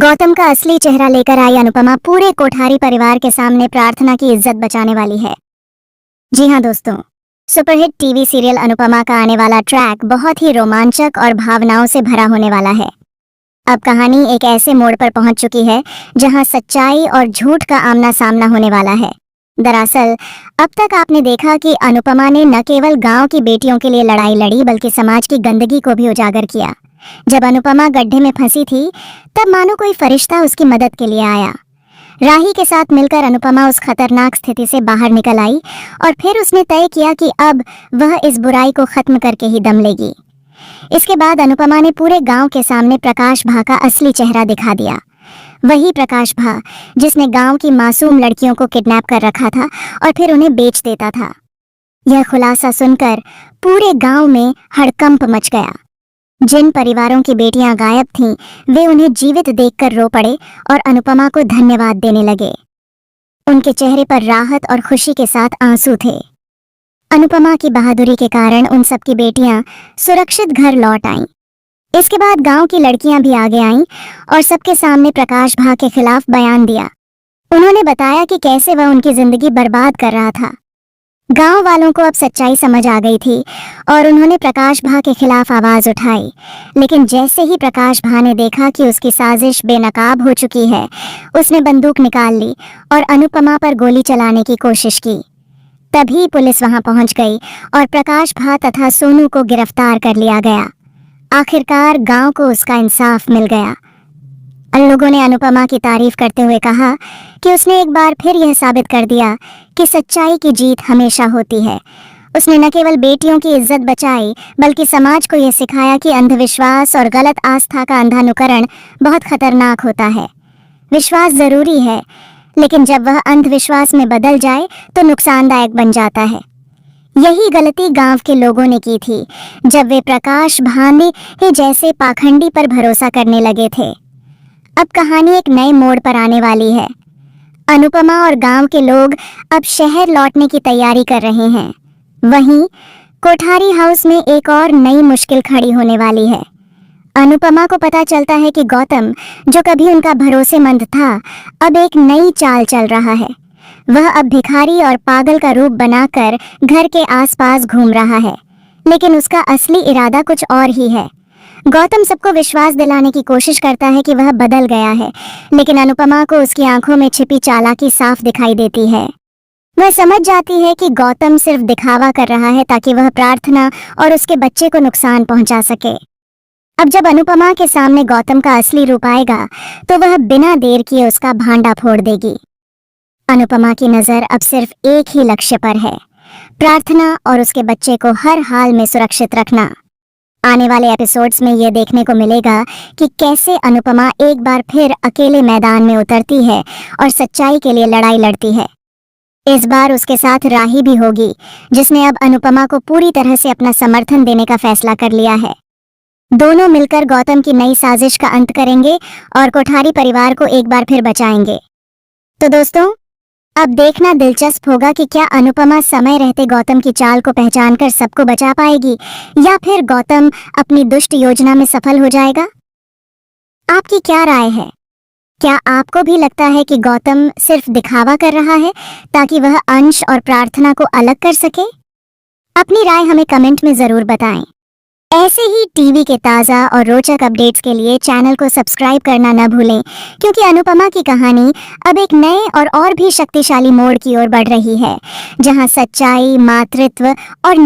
गौतम का असली चेहरा लेकर आई अनुपमा पूरे कोठारी परिवार के सामने प्रार्थना की इज्जत बचाने वाली है। जी हाँ दोस्तों, सुपरहिट टीवी सीरियल अनुपमा का आने वाला ट्रैक बहुत ही रोमांचक और भावनाओं से भरा होने वाला है। अब कहानी एक ऐसे मोड़ पर पहुंच चुकी है जहां सच्चाई और झूठ का आमना सामना होने वाला है। दरअसल अब तक आपने देखा कि अनुपमा ने न केवल गांव की बेटियों के लिए लड़ाई लड़ी बल्कि समाज की गंदगी को भी उजागर किया। जब अनुपमा गड्ढे में फंसी थी तब मानो कोई फरिश्ता उसकी मदद के लिए आया। राही के साथ मिलकर अनुपमा उस खतरनाक स्थिति से बाहर निकल आई और फिर उसने तय किया कि अब वह इस बुराई को खत्म करके ही दम लेगी। इसके बाद अनुपमा ने पूरे गांव के सामने प्रकाश भा का असली चेहरा दिखा दिया। वही प्रकाश भा जिसने गांव की मासूम लड़कियों को किडनैप कर रखा था और फिर उन्हें बेच देता था। यह खुलासा सुनकर पूरे गांव में हड़कंप मच गया। जिन परिवारों की बेटियां गायब थीं, वे उन्हें जीवित देखकर रो पड़े और अनुपमा को धन्यवाद देने लगे। उनके चेहरे पर राहत और खुशी के साथ आंसू थे। अनुपमा की बहादुरी के कारण उन सबकी बेटियां सुरक्षित घर लौट आईं। इसके बाद गांव की लड़कियां भी आगे आईं और सबके सामने प्रकाश भा के खिलाफ बयान दिया। उन्होंने बताया कि कैसे वह उनकी जिंदगी बर्बाद कर रहा था। गांव वालों को अब सच्चाई समझ आ गई थी और उन्होंने प्रकाश भा के खिलाफ आवाज उठाई। लेकिन जैसे ही प्रकाश भा ने देखा कि उसकी साजिश बेनकाब हो चुकी है, उसने बंदूक निकाल ली और अनुपमा पर गोली चलाने की कोशिश की। तभी पुलिस वहां पहुंच गई और प्रकाश भा तथा सोनू को गिरफ्तार कर लिया गया। आखिरकार गांव को उसका इंसाफ मिल गया। लोगों ने अनुपमा की तारीफ करते हुए कहा कि उसने एक बार फिर यह साबित कर दिया कि सच्चाई की जीत हमेशा होती है। उसने न केवल बेटियों की इज्जत बचाई बल्कि समाज को यह सिखाया कि अंधविश्वास और गलत आस्था का अंधानुकरण बहुत खतरनाक होता है। विश्वास जरूरी है, लेकिन जब वह अंधविश्वास में बदल जाए तो नुकसानदायक बन जाता है। यही गलती गांव के लोगों ने की थी जब वे प्रकाश भाने जैसे पाखंडी पर भरोसा करने लगे थे। अब कहानी एक नए मोड़ पर आने वाली है। अनुपमा और गांव के लोग अब शहर लौटने की तैयारी कर रहे हैं। वहीं कोठारी हाउस में एक और नई मुश्किल खड़ी होने वाली है। अनुपमा को पता चलता है कि गौतम, जो कभी उनका भरोसेमंद था, अब एक नई चाल चल रहा है। वह अब भिखारी और पागल का रूप बनाकर घर के आसपास घूम रहा है, लेकिन उसका असली इरादा कुछ और ही है। गौतम सबको विश्वास दिलाने की कोशिश करता है कि वह बदल गया है, लेकिन अनुपमा को उसकी आंखों में छिपी चालाकी साफ दिखाई देती है। वह समझ जाती है कि गौतम सिर्फ दिखावा कर रहा है ताकि वह प्रार्थना और उसके बच्चे को नुकसान पहुंचा सके। अब जब अनुपमा के सामने गौतम का असली रूप आएगा तो वह बिना देर किए उसका भांडा फोड़ देगी। अनुपमा की नजर अब सिर्फ एक ही लक्ष्य पर है, प्रार्थना और उसके बच्चे को हर हाल में सुरक्षित रखना। आने वाले एपिसोड्स में यह देखने को मिलेगा कि कैसे अनुपमा एक बार फिर अकेले मैदान में उतरती है और सच्चाई के लिए लड़ाई लड़ती है। इस बार उसके साथ राही भी होगी, जिसने अब अनुपमा को पूरी तरह से अपना समर्थन देने का फैसला कर लिया है। दोनों मिलकर गौतम की नई साजिश का अंत करेंगे और कोठारी परिवार को एक बार फिर बचाएंगे। तो दोस्तों, अब देखना दिलचस्प होगा कि क्या अनुपमा समय रहते गौतम की चाल को पहचानकर सबको बचा पाएगी या फिर गौतम अपनी दुष्ट योजना में सफल हो जाएगा। आपकी क्या राय है? क्या आपको भी लगता है कि गौतम सिर्फ दिखावा कर रहा है ताकि वह अंश और प्रार्थना को अलग कर सके? अपनी राय हमें कमेंट में जरूर बताएं। ऐसे ही टीवी के ताज़ा और रोचक अपडेट्स के लिए चैनल को सब्सक्राइब करना न भूलें, क्योंकि अनुपमा की कहानी अब एक नए और भी शक्तिशाली मोड़ की ओर बढ़ रही है, जहां सच्चाई, मातृत्व और